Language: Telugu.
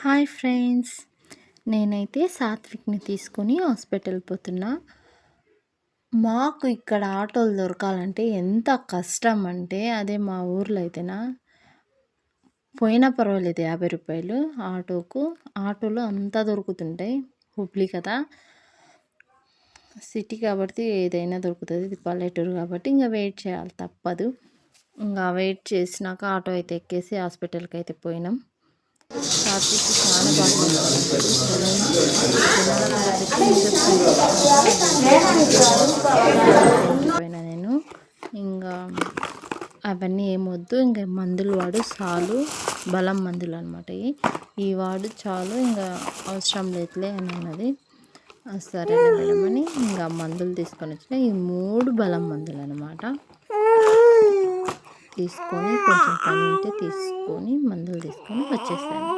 హాయ్ ఫ్రెండ్స్, నేనైతే సాత్విక్ని తీసుకొని హాస్పిటల్ పోతున్నా. మాకు ఇక్కడ ఆటోలు దొరకాలంటే ఎంత కష్టం అంటే, అదే మా ఊర్లో అయితేనా పోయినా పర్వాలేదు 50 రూపాయలు ఆటోకు. ఆటోలో అంతా దొరుకుతుంటాయి. హుబ్లీ కదా, సిటీ కాబట్టి ఏదైనా దొరుకుతుంది. ఇది పల్లెటూరు కాబట్టి ఇంకా వెయిట్ చేయాలి, తప్పదు. ఇంకా వెయిట్ చేసినాక ఆటో అయితే ఎక్కేసి హాస్పిటల్కి అయితే పోయినాం. సాత్విక్ చాలా బాగా పోయినా నేను. ఇంకా అవన్నీ ఏమొద్దు, ఇంకా మందులు వాడు చాలు, బలం మందులు అనమాట. ఈ వాడు చాలు, ఇంకా అవసరం లేదులే అని అన్నది. సరే మేడం అని ఇంకా మందులు తీసుకొని వచ్చిన. ఈ 3 బలం మందులు అనమాట. తీసుకొని కొంచెం పని ఉంటే తీసుకొని మందులు తీసుకొని వచ్చేసాను.